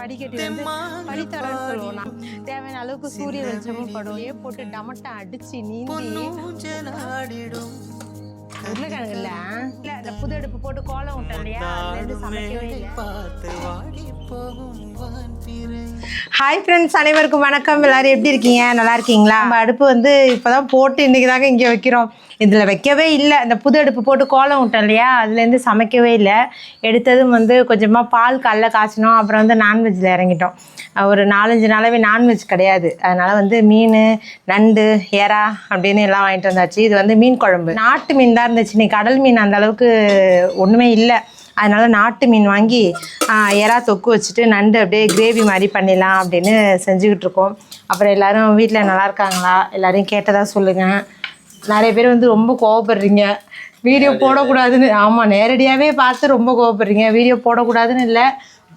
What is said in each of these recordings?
படிக்கட்டி வந்து படித்தரன்னு சொல்லுவோம். தேவையான அளவுக்கு சூரிய வெளிச்சமும் படும். போட்டு டமட்டை அடிச்சு நீந்தி உருளைக்கிழங்கு இல்ல இந்த புது அடுப்பு போட்டு கோலம் விட்டேன் இல்லையா, அதுலேருந்து சமைக்கவே இல்லை. ஹாய் ஃப்ரெண்ட்ஸ், அனைவருக்கும் வணக்கம். எல்லாரும் எப்படி இருக்கீங்க? நல்லா இருக்கீங்களா? நம்ம அடுப்பு வந்து இப்போதான் போட்டு இன்றைக்கி தாங்க இங்கே வைக்கிறோம். இதில் வைக்கவே இல்லை. இந்த புது அடுப்பு போட்டு கோலம் விட்டோம் இல்லையா, அதுலேருந்து சமைக்கவே இல்லை. எடுத்ததும் வந்து கொஞ்சமாக பால் காலைல காய்ச்சினோம். அப்புறம் வந்து நான்வெஜ்ஜில் இறங்கிட்டோம். ஒரு 4-5 நாளாகவே நான்வெஜ் கிடையாது. அதனால் வந்து மீன், நண்டு, எறா அப்படின்னு எல்லாம் வாங்கிட்டு வந்தாச்சு. இது வந்து மீன் குழம்பு. நாட்டு மீன் தான் இருந்துச்சு. இன்னைக்கு கடல் மீன் அந்த அளவுக்கு ஒன்றுமே இல்லை. அதனால் நாட்டு மீன் வாங்கி எறா தொக்கு வச்சுட்டு நண்டு அப்படியே கிரேவி மாதிரி பண்ணிடலாம் அப்படின்னு செஞ்சுக்கிட்டு இருக்கோம். அப்புறம் எல்லோரும் வீட்டில் நல்லா இருக்காங்களா? எல்லோரையும் கேட்டதாக சொல்லுங்கள். நிறைய பேர் வந்து ரொம்ப கோவப்படுறீங்க வீடியோ போடக்கூடாதுன்னு. ஆமாம், நேரடியாகவே பார்த்து ரொம்ப கோவப்படுறீங்க. வீடியோ போடக்கூடாதுன்னு இல்லை,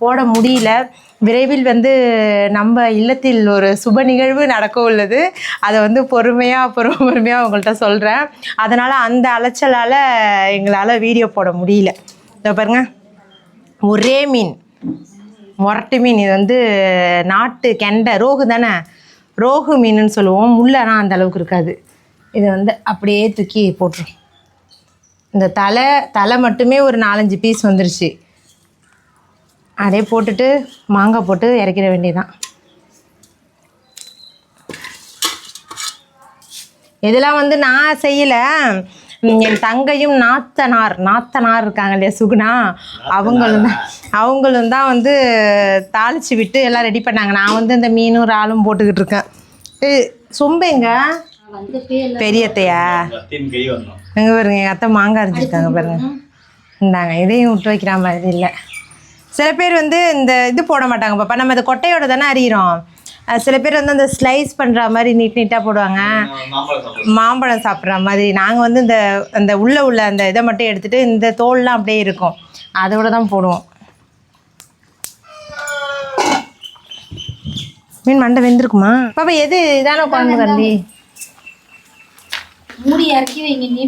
போட முடியல. விரைவில் வந்து நம்ம இல்லத்தில் ஒரு சுப நிகழ்வு நடக்க உள்ளது. அதை வந்து பொறுமையாக உங்கள்கிட்ட சொல்கிறேன். அதனால் அந்த அலைச்சலால் எங்களால் வீடியோ போட முடியல. இதை பாருங்க, ஒரே மீன், முரட்டு மீன். இது வந்து நாட்டு கெண்டை, ரோகு தானே, ரோகு மீனுன்னு சொல்லுவோம். முள்ளெல்லாம் அந்த அளவுக்கு இருக்காது. இதை வந்து அப்படியே தூக்கி போட்டுரும். இந்த தலை மட்டுமே ஒரு 4-5 பீஸ் வந்துருச்சு. அப்படியே போட்டுட்டு மாங்காய் போட்டு இறக்கிட வேண்டியதுதான். இதெல்லாம் வந்து நான் செய்யலை. என் தங்கையும் நாத்தனார் இருக்காங்க இல்லையா, சுகுணா, அவங்களும் தான் வந்து தாளித்து விட்டு எல்லாம் ரெடி பண்ணாங்க. நான் வந்து இந்த மீனும் இறாலும் போட்டுக்கிட்டு இருக்கேன். சொம்பேங்க பெரியத்தையா எங்கே பாருங்க, எங்கள் அத்தை மாங்காய் அரைஞ்சிருக்காங்க பாருங்க. இந்தாங்க, இதையும் விட்டு வைக்கிற மாதிரி இல்லை. சில பேர் வந்து இந்த இது போட மாட்டாங்க பாப்பா, நம்ம இந்த கொட்டையோட தானே அறிகிறோம். சில பேர் வந்து அந்த ஸ்லைஸ் பண்ணுற மாதிரி நீட்டாக போடுவாங்க, மாம்பழம் சாப்பிட்ற மாதிரி. நாங்கள் வந்து அந்த உள்ள அந்த இதை மட்டும் எடுத்துகிட்டு இந்த தோல்லாம் அப்படியே இருக்கும், அதோட தான் போடுவோம். மீன் மண்டை வெந்திருக்குமா பாப்பா? எது இதான குழம்பு கரண்டி? மூடி இறக்கி வைங்க நீ.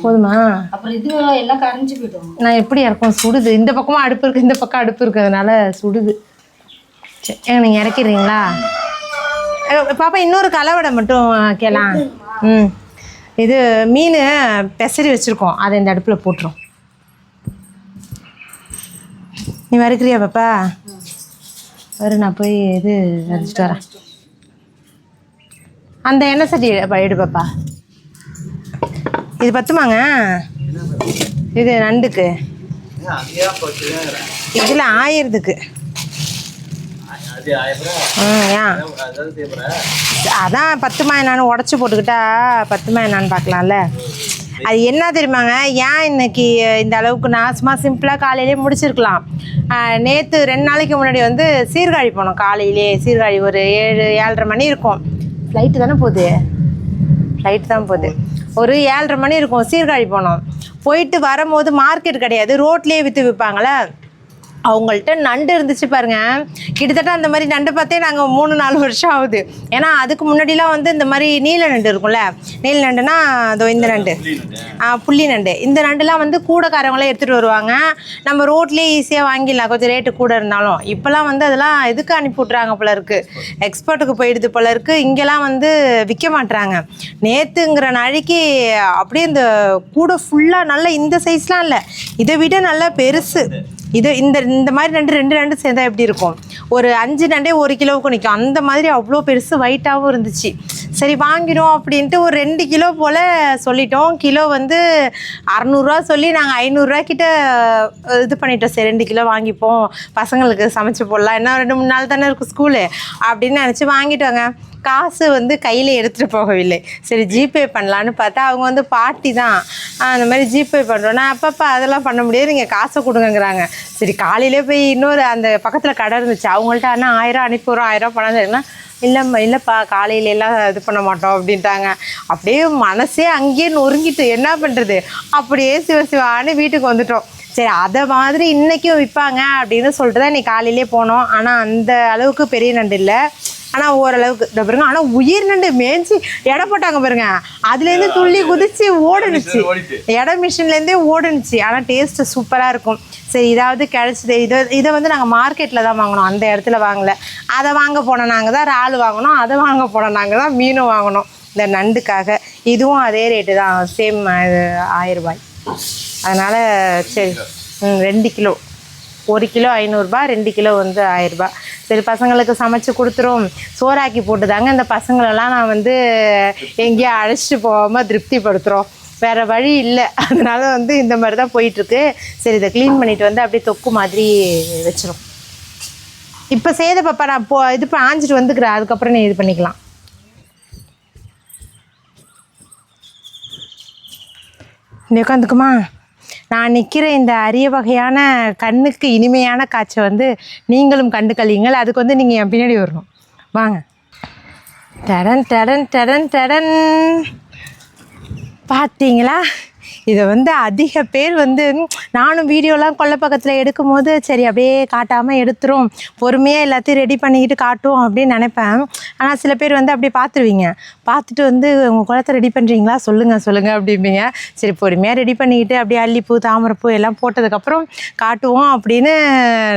போதுமா? அப்புறம் இது எல்லாம் கரைஞ்சி போயிடும். நான் எப்படி இறக்கும்? சுடுது. இந்த பக்கமும் அடுப்பு இருக்குது, இந்த பக்கம் அடுப்பு இருக்கிறதுனால சுடுது. சரி, நீங்கள் இறக்கிடுறீங்களா பாப்பா? இன்னொரு கலவடை மட்டும் கேலாம். இது மீன் பெசரி வச்சுருக்கோம், அதை இந்த அடுப்பில் போட்டுரும். நீ வறுக்கிறியா பாப்பா? நான் போய் இது வச்சுட்டு வரேன். அந்த எண்ணெய் சட்டி எடு பாப்பா. இது பத்துமாங்க? இது நண்டுக்கு, இதில் 1000க்கு. அதான் பத்துமா என்னான்னு உடச்சி போட்டுக்கிட்டா பத்துமா என்னான்னு பார்க்கலாம்ல. அது என்ன தெரியுமாங்க, ஏன் இன்னைக்கு இந்த அளவுக்கு நான் சிம்பிளாக காலையிலே முடிச்சிருக்கலாம். நேற்று 2 நாளைக்கு முன்னாடி வந்து சீர்காழி போனோம். காலையிலே சீர்காழி ஒரு 7-7:30 மணி இருக்கும். ஃப்ளைட்டு தானே போகுது, ஒரு 7:30 மணி இருக்கும். சீர்காழி போனோம். போயிட்டு வரும்போது மார்க்கெட் கிடையாது, ரோட்லேயே விற்பாங்களே, அவங்கள்ட்ட நண்டு இருந்துச்சு பாருங்க. கிட்டத்தட்ட அந்த மாதிரி நண்டு பார்த்தே நாங்கள் 3-4 வருஷம் ஆகுது. ஏன்னா அதுக்கு முன்னாடிலாம் வந்து இந்த மாதிரி நீல நண்டு இருக்கும்ல, நீல நண்டுனா அதோ இந்த நண்டு, புள்ளி நண்டு. இந்த நண்டுலாம் வந்து கூடைக்காரங்களே எடுத்துகிட்டு வருவாங்க. நம்ம ரோட்லேயே ஈஸியாக வாங்கிடலாம், கொஞ்சம் ரேட்டு கூட இருந்தாலும். இப்போலாம் வந்து அதெல்லாம் இதுக்கு அனுப்பி விட்றாங்க போல இருக்குது, எக்ஸ்போர்ட்டுக்கு போயிடுது போல இருக்குது. இங்கெல்லாம் வந்து விற்க மாட்டுறாங்க. நேற்றுங்கிற நாளைக்கு அப்படியே இந்த கூடை ஃபுல்லாக நல்லா, இந்த சைஸ்லாம் இல்லை, இதை விட நல்லா பெருசு. இந்த மாதிரி நண்டு 2 நண்டு சேர்ந்தா எப்படி இருக்கும்? ஒரு 5 நண்டே 1 கிலோவுக்கு நிற்கும். அந்த மாதிரி அவ்வளோ பெருசு, வெயிட்டாகவும் இருந்துச்சு. சரி வாங்கிடும் அப்படின்ட்டு ஒரு 2 கிலோ போல் சொல்லிட்டோம். கிலோ வந்து 600 சொல்லி நாங்கள் 500 கிட்ட இது பண்ணிட்டோம். சரி 2 கிலோ வாங்கிப்போம், பசங்களுக்கு சமைச்சு போடலாம், என்ன 2-3 நாள் தானே இருக்கும் ஸ்கூலு அப்படின்னு நினச்சி வாங்கிட்டோங்க. காசு வந்து கையில் எடுத்துகிட்டு போகவில்லை. சரி ஜிபே பண்ணலான்னு பார்த்தா அவங்க வந்து பாட்டி தான் அந்த மாதிரி ஜிபே பண்ணுறோன்னா, அப்பப்போ அதெல்லாம் பண்ண முடியாது, நீங்கள் காசை கொடுங்கங்கிறாங்க. சரி காலையிலே போய் இன்னொரு அந்த பக்கத்தில் கடை இருந்துச்சு, அவங்கள்ட்ட ஆனால் 1000 அனுப்பிடுறோம், 1000 பணம் சரிங்களா, இல்லைப்பா காலையிலலாம் இது பண்ண மாட்டோம் அப்படின்ட்டாங்க. அப்படியே மனசே அங்கேயே நொறுங்கிட்டு என்ன பண்ணுறது, அப்படியே சிவான்னு வீட்டுக்கு வந்துட்டோம். சரி அதை மாதிரி இன்றைக்கும் விற்பாங்க அப்படின்னு சொல்லிட்டு தான் இன்றைக்கி காலையிலே போனோம். ஆனால் அந்த அளவுக்கு பெரிய நண்டு இல்லை, ஆனால் ஓரளவுக்கு இந்த பாருங்க. ஆனால் உயிர் நண்டு மேய்ச்சி எடை போட்டாங்க பாருங்க, அதுலேருந்து துள்ளி குதிச்சு ஓடுனுச்சு, எடை மிஷின்லேருந்தே ஓடுனுச்சு. ஆனால் டேஸ்ட்டு சூப்பராக இருக்கும். சரி இதாவது கிடச்சிது. இதை வந்து நாங்கள் மார்க்கெட்டில் தான் வாங்கினோம், அந்த இடத்துல வாங்கலை. அதை வாங்க போனோம் நாங்கள் தான் இறால் வாங்கினோம், அதை வாங்க போனோம் நாங்கள் தான் மீனும் வாங்கினோம் இந்த நண்டுக்காக. இதுவும் அதே ரேட்டு தான், சேம் 1000 ரூபாய். அதனால் சரி 2 கிலோ, 1 கிலோ 500 ரூபாய், 2 கிலோ வந்து 1000 ரூபாய். சரி பசங்களுக்கு சமைச்சு கொடுத்துரும். சோறாக்கி போட்டுதாங்க இந்த பசங்களெல்லாம் நான் வந்து எங்கேயும் அழைச்சிட்டு போகாமல் திருப்திப்படுத்துகிறோம். வேறு வழி இல்லை. அதனால வந்து இந்த மாதிரி தான் போயிட்டுருக்கு. சரி இதை க்ளீன் பண்ணிவிட்டு வந்து அப்படியே தொக்கு மாதிரி வச்சிரும். இப்போ சேத பாப்பா நான் இது ஆஞ்சிட்டு வந்துக்கிறேன், அதுக்கப்புறம் நீ இது பண்ணிக்கலாம். நீ உட்காந்துக்குமா. நான் நிற்கிற இந்த அரிய வகையான கண்ணுக்கு இனிமையான காட்சை வந்து நீங்களும் கண்டு கழியுங்கள். அதுக்கு வந்து நீங்கள் என் பின்னாடி வரணும். வாங்க. டடன் டடன் டடன் டடன். பார்த்தீங்களா, இதை வந்து அதிக பேர் வந்து நானும் வீடியோலாம் கொல்லை பக்கத்தில் எடுக்கும் போது சரி அப்படியே காட்டாமல் எடுத்துரும், பொறுமையாக எல்லாத்தையும் ரெடி பண்ணிக்கிட்டு காட்டும் அப்படின்னு நினைப்பேன். ஆனால் சில பேர் வந்து அப்படியே பார்த்துருவீங்க, பார்த்துட்டு வந்து உங்கள் குளத்தை ரெடி பண்ணுறீங்களா சொல்லுங்கள் அப்படிம்பீங்க. சரி பொறுமையாக ரெடி பண்ணிக்கிட்டு அப்படியே அல்லிப்பூ தாமரைப்பூ எல்லாம் போட்டதுக்கப்புறம் காட்டுவோம் அப்படின்னு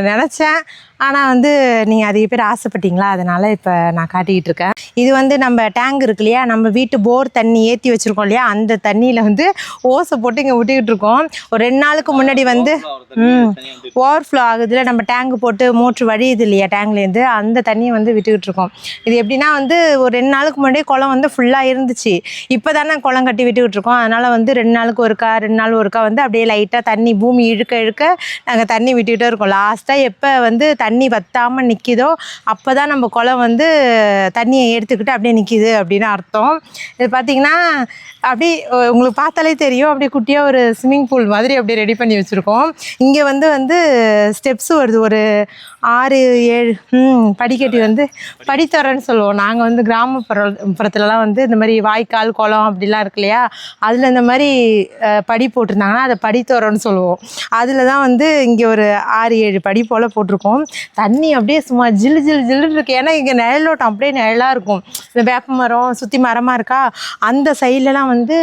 நினச்சேன். ஆனால் வந்து நீங்கள் அதிக பேர் ஆசைப்பட்டீங்களா, அதனால் இப்போ நான் காட்டிக்கிட்டு இருக்கேன். இது வந்து நம்ம டேங்க் இருக்கு இல்லையா, நம்ம வீட்டு போர் தண்ணி ஏற்றி வச்சுருக்கோம் இல்லையா, அந்த தண்ணியில் வந்து ஓசை போட்டு இங்கே விட்டுக்கிட்டு இருக்கோம். ஒரு 2 நாளுக்கு முன்னாடி வந்து ஓவர்ஃப்ளோ ஆகுதுல, நம்ம டேங்கு போட்டு மோட்ரு வழியுது இல்லையா டேங்க்லேருந்து, அந்த தண்ணியை வந்து விட்டுக்கிட்டு இருக்கோம். இது எப்படின்னா வந்து ஒரு 2 நாளுக்கு முன்னாடி குளம் வந்து ஃபுல்லாக இருந்துச்சு. இப்போ தானே குளம் கட்டி விட்டுக்கிட்டு இருக்கோம். அதனால் வந்து 2 நாளுக்கு ஒருக்கா 2 நாள் ஒருக்கா வந்து அப்படியே லைட்டாக தண்ணி பூமி இழுக்க இழுக்க நாங்கள் தண்ணி விட்டுக்கிட்டே இருக்கோம். லாஸ்ட்டாக எப்போ வந்து தண்ணி வற்றாமல் நிற்கிதோ அப்போ தான் நம்ம குளம் வந்து தண்ணியை எடுத்துக்கிட்டு அப்படியே நிற்கிது அப்படின்னு அர்த்தம். இது பார்த்திங்கன்னா அப்படி உங்களுக்கு பார்த்தாலே தெரியும், அப்படியே குட்டியாக ஒரு ஸ்விம்மிங் பூல் மாதிரி அப்படியே ரெடி பண்ணி வச்சுருக்கோம். இங்கே வந்து ஸ்டெப்ஸு வருது, ஒரு 6-7 படிக்கட்டி வந்து படித்தரன்னு சொல்லுவோம். நாங்கள் வந்து கிராமப்புறத்துலலாம் வந்து இந்த மாதிரி வாய்க்கால் குளம் அப்படிலாம் இருக்கு இல்லையா, அதில் இந்த மாதிரி படி போட்டிருந்தாங்கன்னா அதை படித்தோரன்னு சொல்லுவோம். அதில் தான் வந்து இங்கே ஒரு 6-7 படி போல் போட்டிருக்கோம். தண்ணி அப்படியே சும்மா ஜில்லு ஜில்லு ஜில்லுன்னு இருக்குது. ஏன்னா இங்கே நிழலோட்டம் அப்படியே நிழலாக இருக்கும். இந்த வேப்ப மரம் சுற்றி மரமாக இருக்கா, அந்த சைட்லலாம் வந்து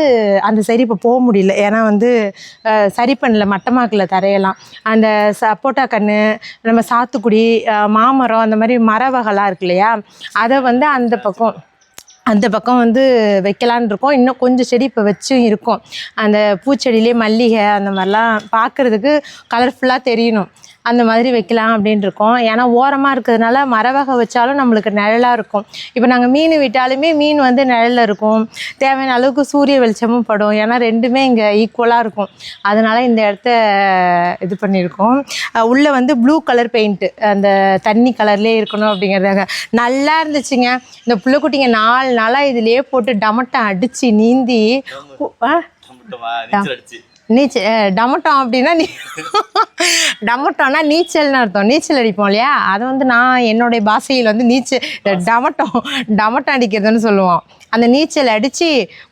அந்த சைடு இப்போ போக முடியல. ஏன்னா வந்து சரி பண்ணல, மட்டமாக்கல தரையெல்லாம். அந்த சப்போட்டா கன்று, நம்ம சாத்துக்குடி, மாமரம், அந்த மாதிரி மர வகைலாம் இருக்கு இல்லையா, அதை வந்து அந்த பக்கம் வந்து வைக்கலான்னு இருக்கோம். இன்னும் கொஞ்சம் செடி இப்போ வச்சும் இருக்கும். அந்த பூச்செடியிலே மல்லிகை அந்த மாதிரிலாம் பார்க்குறதுக்கு கலர்ஃபுல்லாக தெரியணும், அந்த மாதிரி வைக்கலாம் அப்படின்ட்டு இருக்கோம். ஏன்னா ஓரமாக இருக்கிறதுனால மர வகை வச்சாலும் நம்மளுக்கு நிழலாக இருக்கும். இப்போ நாங்கள் மீன் விட்டாலுமே மீன் வந்து நிழலில் இருக்கும், தேவையான அளவுக்கு சூரிய வெளிச்சமும் படும். ஏன்னா ரெண்டுமே இங்கே ஈக்குவலாக இருக்கும். அதனால் இந்த இடத்த இது பண்ணியிருக்கோம். உள்ளே வந்து ப்ளூ கலர் பெயிண்ட்டு, அந்த தண்ணி கலர்லேயே இருக்கணும் அப்படிங்கிறதாக நல்லா இருந்துச்சுங்க. இந்த புள்ளைக்குட்டிங்க 4 நாளாக இதுலேயே போட்டு டமட்டம் அடித்து நீந்தி டமட்டம் அப்படின்னா டமட்டம்னா நீச்சல்னு அர்த்தம். நீச்சல் அடிப்போம் இல்லையா, அதை வந்து நான் என்னுடைய பாஷையில் வந்து டமட்டம் அடிக்கிறதுன்னு சொல்லுவோம். அந்த நீச்சல் அடித்து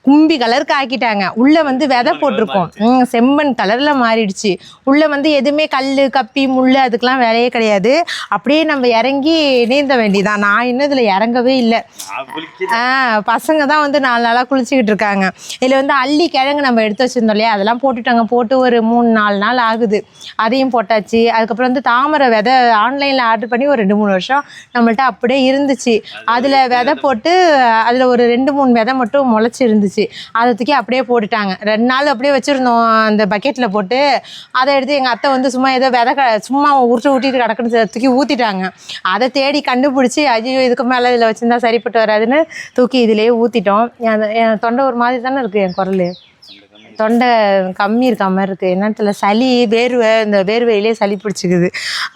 கும்பி கலருக்கு ஆக்கிட்டாங்க. உள்ளே வந்து விதை போட்டிருக்கோம், செம்மண் கலரில் மாறிடுச்சு. உள்ளே வந்து எதுவுமே கல் கப்பி முள் அதுக்கெலாம் வேலையே கிடையாது. அப்படியே நம்ம இறங்கி நீந்த வேண்டியதான். நான் இன்னும் இதில் இறங்கவே இல்லை. பசங்க தான் வந்து 4 நாளாக குளிச்சுக்கிட்டு இருக்காங்க. இதில் வந்து அள்ளி கிழங்கு நம்ம எடுத்து வச்சுருந்தோம் இல்லையா, அதெல்லாம் போட்டுட்டாங்க. போட்டு ஒரு 3-4 நாள் ஆகுது, அதையும் போட்டாச்சு. அதுக்கப்புறம் வந்து தாமரை விதை ஆன்லைனில் ஆர்டர் பண்ணி ஒரு 2-3 வருஷம் நம்மள்ட்ட அப்படியே இருந்துச்சு. அதில் விதை போட்டு அதில் ஒரு 2-3 விதை மட்டும் முளைச்சி இருந்துச்சு. அதை தூக்கி அப்படியே போட்டுட்டாங்க. 2 நாள் அப்படியே வச்சுருந்தோம் அந்த பக்கெட்டில் போட்டு. அதை எடுத்து எங்கள் அத்தை வந்து சும்மா ஏதோ விதை சும்மா ஊட்டிட்டு கிடக்குன்னு தூக்கி ஊற்றிட்டாங்க. அதை தேடி கண்டுபிடிச்சி ஐயோ இதுக்கு மேலே இதில் வச்சுருந்தா சரிப்பட்டு வராதுன்னு தூக்கி இதிலேயே ஊற்றிட்டோம். என் தொண்டை ஒரு மாதிரி தானே இருக்குது, என் குரல் தொண்டை கம்மி இருக்க மாதிரி இருக்குது. என்னத்துல சளி வேர்வை, இந்த வேர்வையிலே சளி பிடிச்சிக்குது.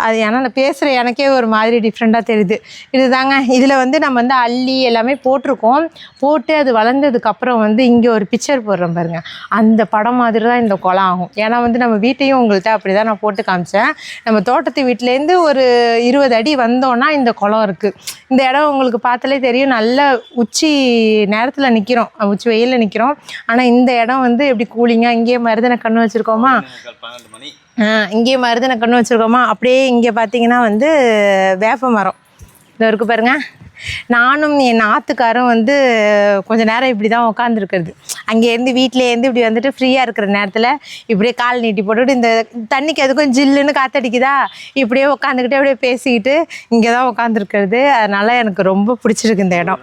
அது ஏன்னா நான் பேசுகிற எனக்கே ஒரு மாதிரி டிஃப்ரெண்ட்டாக தெரியுது. இதுதாங்க, இதில் வந்து நம்ம வந்து அள்ளி எல்லாமே போட்டிருக்கோம். போட்டு அது வளர்ந்ததுக்கப்புறம் வந்து இங்கே ஒரு பிக்சர் போடுறோம் பாருங்கள், அந்த படம் மாதிரி தான் இந்த குளம் ஆகும். ஏன்னா வந்து நம்ம வீட்டையும் உங்கள்கிட்ட அப்படி தான் நான் போட்டு காமிச்சேன். நம்ம தோட்டத்து வீட்டிலேருந்து ஒரு 20 அடி வந்தோன்னா இந்த குளம் இருக்குது. இந்த இடம் உங்களுக்கு பார்த்தாலே தெரியும், நல்ல உச்சி நேரத்தில் நிற்கிறோம், உச்சி வெயிலில் நிற்கிறோம். ஆனால் இந்த இடம் வந்து எப்படி கூலிங்காக, இங்கேயே மருதனை கண்ணு வச்சுருக்கோமா, இங்கேயே மருதனை கண்ணு வச்சுருக்கோமா. அப்படியே இங்கே பார்த்தீங்கன்னா வந்து வேப்ப மரம், இந்த இருக்கு பாருங்க. நானும் என் ஆத்துக்காரும் வந்து கொஞ்ச நேரம் இப்படி தான் உட்காந்துருக்குறது. அங்கேருந்து வீட்டிலேருந்து இப்படி வந்துட்டு ஃப்ரீயாக இருக்கிற நேரத்தில் இப்படியே கால் நீட்டி போட்டுக்கிட்டு இந்த தண்ணிக்கு எதுக்கும் ஜில்லுன்னு காற்றடிக்குதா, இப்படியே உட்காந்துக்கிட்டே அப்படியே பேசிக்கிட்டு இங்கே தான் உட்காந்துருக்கிறது. அதனால் எனக்கு ரொம்ப பிடிச்சிருக்கு இந்த இடம்.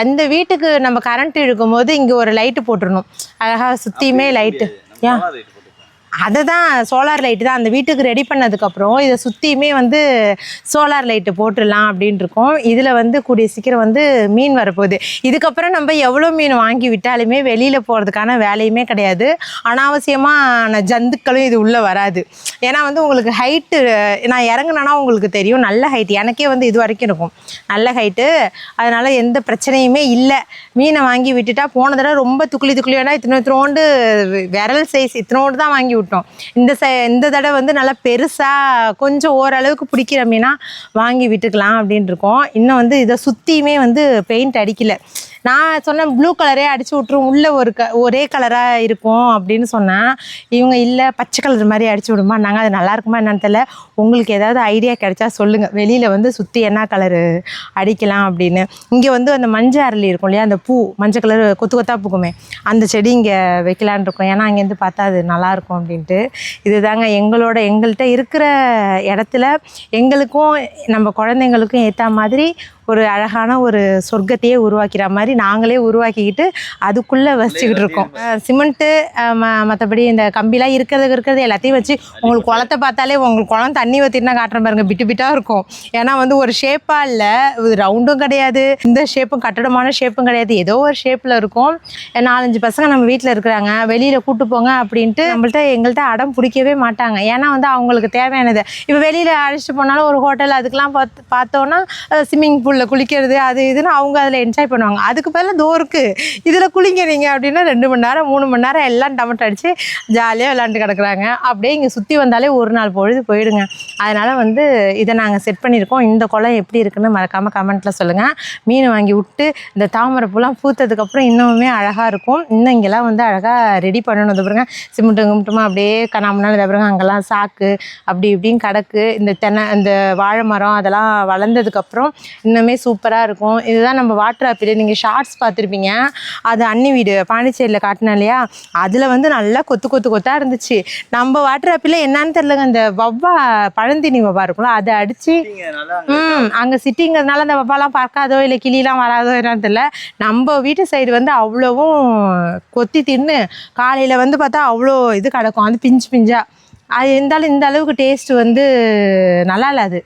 அந்த வீட்டுக்கு நம்ம கரண்ட் இழுக்கும் போது இங்கே ஒரு லைட்டு போட்டுடணும், அழகாக சுற்றியுமே லைட்டு. ஏன் அதுதான் சோலார் லைட்டு தான் அந்த வீட்டுக்கு ரெடி பண்ணதுக்கப்புறம் இதை சுற்றியுமே வந்து சோலார் லைட்டு போட்டுடலாம் அப்படின்ட்டு இருக்கோம். இதில் வந்து கூடிய சீக்கிரம் வந்து மீன் வரப்போகுது. இதுக்கப்புறம் நம்ம எவ்வளோ மீன் வாங்கி விட்டாலுமே வெளியில் போகிறதுக்கான வேலையுமே கிடையாது. அனாவசியமான ஜந்துக்களும் இது உள்ளே வராது. ஏன்னா வந்து உங்களுக்கு ஹைட்டு நான் இறங்குனேன்னா உங்களுக்கு தெரியும், நல்ல ஹைட்டு. எனக்கே வந்து இது வரைக்கும் இருக்கும் நல்ல ஹைட்டு. அதனால் எந்த பிரச்சனையுமே இல்லை. மீனை வாங்கி விட்டுட்டா போன தடவை ரொம்ப துக்குளி வேணா இத்தனோண்டு விரல் சைஸ் இத்தனோண்டு தான் வாங்கி விட்டோம். இந்த தடவை வந்து நல்லா பெருசாக கொஞ்சம் ஓரளவுக்கு பிடிக்கிற மீனா வாங்கி விட்டுக்கலாம் அப்படின்ட்டு இருக்கோம். இன்னும் வந்து இதை சுற்றியுமே வந்து பெயிண்ட் அடிக்கலை. நான் சொன்னேன் ப்ளூ கலரே அடித்து விட்ருவோம், உள்ளே ஒரே கலராக இருக்கும் அப்படின்னு சொன்னேன். இவங்க இல்லை பச்சை கலர் மாதிரி அடித்து விடுமா. நாங்கள் அது நல்லா இருக்குமா என்னன்னு தெரியல. உங்களுக்கு ஏதாவது ஐடியா கிடைச்சா சொல்லுங்கள், வெளியில் வந்து சுற்றி என்ன கலரு அடிக்கலாம் அப்படின்னு. இங்கே வந்து அந்த மஞ்சள் அரளி இருக்கும் இல்லையா, அந்த பூ மஞ்சள் கலர் கொத்து கொத்தாக பூக்குமே, அந்த செடி இங்கே வைக்கலான் இருக்கோம். ஏன்னா அங்கேருந்து பார்த்தா அது நல்லாயிருக்கும் அப்படின்ட்டு. இது தாங்க எங்கள்கிட்ட இருக்கிற இடத்துல எங்களுக்கும் நம்ம குழந்தைங்களுக்கும் ஏற்ற மாதிரி ஒரு அழகான ஒரு சொர்க்கத்தையே உருவாக்கிற மாதிரி நாங்களே உருவாக்கிக்கிட்டு அதுக்குள்ளே வசிச்சுக்கிட்டு இருக்கோம். சிமெண்ட்டு மற்றபடி இந்த கம்பிலாம் இருக்கிறது எல்லாத்தையும் வச்சு உங்களுக்கு குளத்தை பார்த்தாலே உங்களுக்கு குளம் தண்ணி ஊற்றினா காட்டுற பாருங்க, பிட்டு பிட்டாக இருக்கும். ஏன்னா வந்து ஒரு ஷேப்பாக இல்லை, ரவுண்டும் கிடையாது, இந்த ஷேப்பும் கட்டடமான ஷேப்பும் கிடையாது, ஏதோ ஒரு ஷேப்பில் இருக்கும். 4-5 பசங்க நம்ம வீட்டில் இருக்கிறாங்க, வெளியில் கூட்டு போங்க அப்படின்ட்டு எங்கள்கிட்ட அடம் பிடிக்கவே மாட்டாங்க. ஏன்னா வந்து அவங்களுக்கு தேவையானது இப்போ வெளியில் அழைச்சிட்டு போனாலும் ஒரு ஹோட்டல் அதுக்கெலாம் பார்த்தோன்னா ஸ்விம்மிங் பூல் குளிக்கிறது அது இதுன்னு அவங்க அதில் என்ஜாய் பண்ணுவாங்க. அதுக்கு பதிலாக தோருக்கு இதில் குளிங்க நீங்கள் அப்படின்னா 2 மணி நேரம் 3 மணி நேரம் எல்லாம் டமட்டை அடித்து ஜாலியாக விளாண்டு கிடக்குறாங்க. அப்படியே இங்கே சுற்றி வந்தாலே ஒரு நாள் பொழுது போயிடுங்க. அதனால் வந்து இதை நாங்கள் செட் பண்ணியிருக்கோம். இந்த குளம் எப்படி இருக்குன்னு மறக்காமல் கமெண்ட்டில் சொல்லுங்கள். மீன் வாங்கி விட்டு இந்த தாமரை பூலாம் பூத்ததுக்கப்புறம் இன்னுமே அழகாக இருக்கும். இன்னும் இங்கெல்லாம் வந்து அழகாக ரெடி பண்ணணும். இது பாருங்க சிமெண்ட்டு கும்பிட்டுமா அப்படியே கண்ணாமனாலும் இதை பாருங்க அங்கெல்லாம் சாக்கு அப்படி இப்படின்னு கிடக்கு. இந்த வாழை மரம் அதெல்லாம் வளர்ந்ததுக்கப்புறம் இன்னும் சூப்பராக இருக்கும். இதுதான் நம்ம வாட்டர் ஆப்பிள். நீங்கள் ஷார்ட்ஸ் பார்த்துருப்பீங்க, அது அண்ணி வீடு பாண்டிச்சேரியில் காட்டினேன் இல்லையா, அதில் வந்து நல்லா கொத்தாக இருந்துச்சு. நம்ம வாட்டர் ஆப்பிள் என்னன்னு தெரியலங்க, இந்த பழந்தினி வவ்வா இருக்கும்ல அதை அடித்து அங்கே சிட்டிங்கிறதுனால அந்த வவ்வாலாம் பார்க்காதோ இல்லை கிளிலாம் வராதோ என்னன்னு தெரியல. நம்ம வீட்டு சைடு வந்து அவ்வளோவும் கொத்தி தின்னு காலையில் வந்து பார்த்தா அவ்வளோ இது கிடக்கும், அது பிஞ்சா. அது இருந்தாலும் இந்த அளவுக்கு டேஸ்ட் வந்து நல்லா இல்லை. அது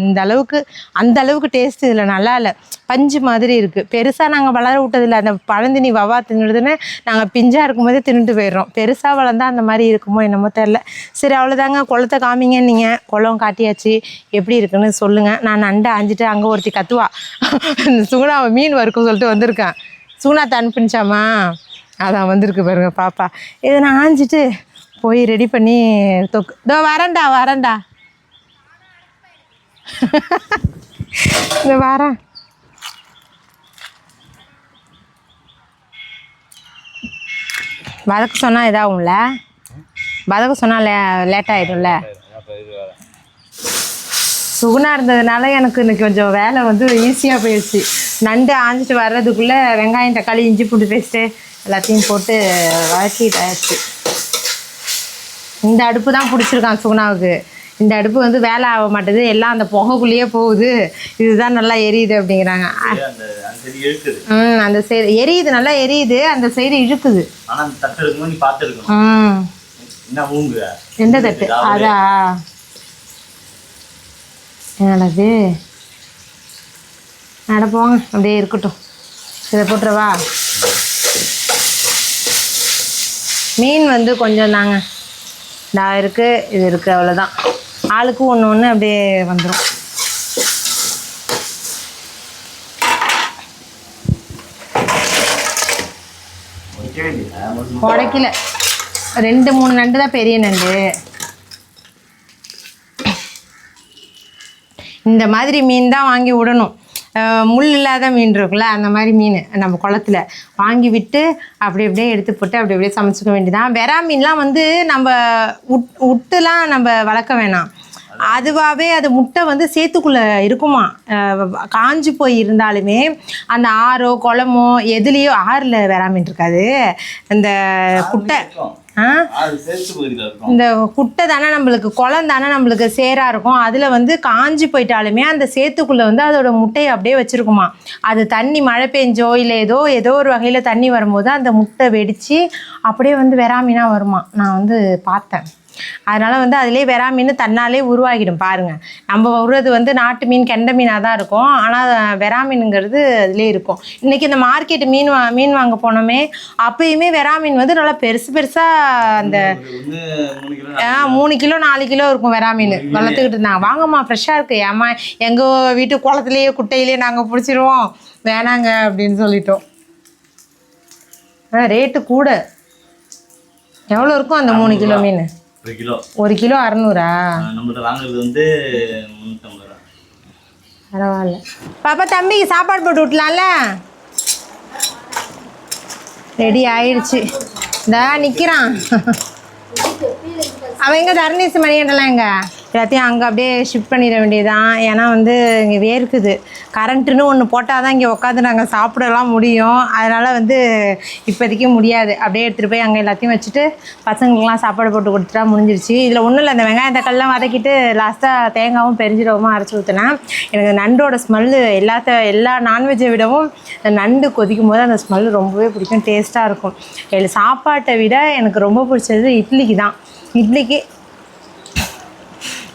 இந்த அளவுக்கு அந்த அளவுக்கு டேஸ்ட் இதில் நல்லா இல்லை, பஞ்சு மாதிரி இருக்குது. பெருசாக நாங்கள் வளர விட்டதில்லை. அந்த பழந்தினி வவ்வா தின்னுடுதுன்னு நாங்கள் பிஞ்சாக இருக்கும்போதே தின்னுட்டு போயிடுறோம். பெருசாக வளர்ந்தால் அந்த மாதிரி இருக்குமோ என்னமோ தெரில. சரி அவ்வளோதாங்க, குளத்தை காமிங்க. நீங்கள் குளம் காட்டியாச்சு, எப்படி இருக்குன்னு சொல்லுங்கள். நான் நண்டை ஆஞ்சிட்டு அங்கே ஒருத்தி கத்துவா சுகுணா மீன் வறுக்கும் சொல்லிட்டு வந்திருக்கேன். சுகுணாத்தை அனுப்பிச்சாமா, அதான் வந்திருக்கு பாருங்க பாப்பா. இதை நான் ஆஞ்சிட்டு போய் ரெடி பண்ணி தொக்கு இதோ வரேன்டா இந்த வரேன். வதக்க சொன்னால் இதாகும்ல, வதக்க சொன்னால் லேட் ஆகிடும்ல. சுகுணா இருந்ததுனால எனக்கு இன்னைக்கு கொஞ்சம் வேலை வந்து ஈஸியாக போயிடுச்சு. நண்டு ஆஞ்சிட்டு வர்றதுக்குள்ளே வெங்காயம் தக்காளி இஞ்சி பூண்டு பேஸ்ட்டு எல்லாத்தையும் போட்டு வதக்கிட்டாச்சு. இந்த அடுப்பு தான் பிடிச்சிருக்கான் சுகுணாவுக்கு. இந்த அடுப்பு வந்து வேலை ஆக மாட்டேது, எல்லாம் அந்த புகைக்குள்ளேயே போகுது, இதுதான் நல்லா எரியுது அப்படிங்கிறாங்க. அந்த சைடு எரியுது, நல்லா எரியுது, அந்த சைடு இழுக்குது. எந்த தட்டு அதா என்னது நடப்போங்க, அப்படியே இருக்கட்டும். இதை போட்டுருவா. மீன் வந்து கொஞ்சம் தாங்க நான் இருக்குது, இது இருக்குது, அவ்வளோதான். ஆளுக்கு ஒன்று அப்படியே வந்துடும். உடைக்கல, 2-3 நண்டு தான் பெரிய நண்டு. இந்த மாதிரி மீன் தான் வாங்கி விடணும். முள் இல்லாத மீன் இருக்குல்ல, அந்த மாதிரி மீன் நம்ம குளத்துல வாங்கி விட்டு அப்படி அப்படியே எடுத்து போட்டு அப்படி அப்படியே சமைச்சிக்க வேண்டியதான். வெறா மீன்லாம் வந்து நம்ம விட்டுலாம் நம்ம வளர்க்க வேணாம். அதுவாகவே அது முட்டை வந்து சேத்துக்குள்ளே இருக்குமா. காஞ்சி போய் இருந்தாலுமே அந்த ஆறோ குளமோ எதுலேயோ, ஆறில் வெராமீன் இருக்காது, இந்த குட்டை. இந்த குட்டை தானே நம்மளுக்கு, குளம் தானே நம்மளுக்கு சேராக இருக்கும். அதில் வந்து காஞ்சி போயிட்டாலுமே அந்த சேத்துக்குள்ளே வந்து அதோட முட்டையை அப்படியே வச்சுருக்குமா. அது தண்ணி மழை பெஞ்சோ இல்லை ஏதோ ஒரு வகையில் தண்ணி வரும்போது அந்த முட்டை வெடித்து அப்படியே வந்து வெராமீனாக வருமா. நான் வந்து பார்த்தேன். அதனால் வந்து அதிலே வெராமீன் தன்னாலே உருவாகிடும் பாருங்கள். நம்ம உருவது வந்து நாட்டு மீன் கெண்டை மீனாக தான் இருக்கும், ஆனால் வெராமீனுங்கிறது அதிலே இருக்கும். இன்றைக்கி இந்த மார்க்கெட்டு மீன் வாங்க போனோமே, அப்பயுமே வெராமீன் வந்து நல்லா பெருசாக அந்த 3 கிலோ 4 கிலோ இருக்கும் வெராமீன் வளர்த்துக்கிட்டு இருந்தாங்க. வாங்கம்மா ஃப்ரெஷ்ஷாக இருக்குது, ஏம்மா எங்கள் வீட்டு குளத்துலேயே குட்டையிலேயே நாங்கள் பிடிச்சிருவோம், வேணாங்க அப்படின்னு சொல்லிட்டோம். ரேட்டு கூட எவ்வளோ இருக்கும் அந்த 3 கிலோ மீன்? 1 கிலோ 600. நம்மள்ட்ட வாங்குறது வந்து 350 ரூபா. பரவாயில்ல. பாப்பா தம்பிக்கு சாப்பாடு போட்டு விட்டலாம்ல. ரெடி ஆயிடுச்சு, இந்த நிற்கிறான் அவன். எங்கே தர்ணீஸ் மணியண்டெல்லாம் எங்கே? எல்லாத்தையும் அங்கே அப்படியே ஷிஃப்ட் பண்ணிட வேண்டியதுதான். ஏன்னா வந்து இங்கே வேர்க்குது. கரண்ட்டுன்னு ஒன்று போட்டால் தான் இங்கே உட்காந்து நாங்கள் சாப்பிடலாம் முடியும். அதனால் வந்து இப்போதைக்கு முடியாது. அப்படியே எடுத்துகிட்டு போய் அங்கே எல்லாத்தையும் வச்சுட்டு பசங்களுக்கெலாம் சாப்பாடு போட்டு கொடுத்துட்டா முடிஞ்சிருச்சு. இதில் ஒன்றும் இல்லை, இந்த வெங்காயம் தக்காளிலாம் வதக்கிட்டு லாஸ்ட்டாக தேங்காவும் பெருஞ்சீரகமும் அரைச்சி ஊற்றினேன். எனக்கு நண்டோட ஸ்மெல்லு எல்லா நான்வெஜ்ஜை விடவும் நண்டு கொதிக்கும் போது அந்த ஸ்மெல் ரொம்பவே பிடிக்கும், டேஸ்ட்டாக இருக்கும். சாப்பாட்டை விட எனக்கு ரொம்ப பிடிச்சது இட்லிக்கு தான்.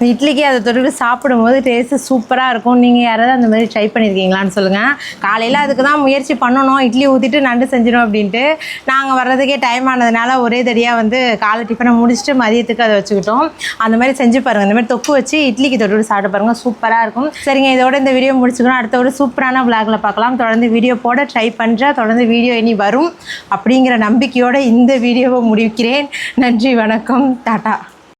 இட்லிக்கு அதை தொட்டு சாப்பிடும்போது டேஸ்ட்டு சூப்பராக இருக்கும். நீங்கள் யாராவது அந்த மாதிரி ட்ரை பண்ணியிருக்கீங்களான்னு சொல்லுங்கள். காலையில் அதுக்கு தான் முயற்சி பண்ணணும், இட்லி ஊற்றிட்டு நண்டு செஞ்சிடும் அப்படின்ட்டு. நாங்கள் வர்றதுக்கே டைம் ஆனதுனால ஒரே தடியாக வந்து காலை டிஃபனை முடிச்சுட்டு மதியத்துக்கு அதை வச்சுக்கிட்டோம். அந்த மாதிரி செஞ்சு பாருங்கள். இந்த மாதிரி தொக்கு வச்சு இட்லிக்கு தொட்டு சாப்பிட்டு பாருங்கள், சூப்பராக இருக்கும். சரிங்க, இதோட இந்த வீடியோ முடிச்சுக்கணும். அடுத்த ஒரு சூப்பரான விளாகில் பார்க்கலாம். தொடர்ந்து வீடியோ போட ட்ரை பண்ணுறேன். தொடர்ந்து வீடியோ இனி வரும் அப்படிங்கிற நம்பிக்கையோடு இந்த வீடியோவை முடிக்கிறேன். நன்றி, வணக்கம், டாட்டா.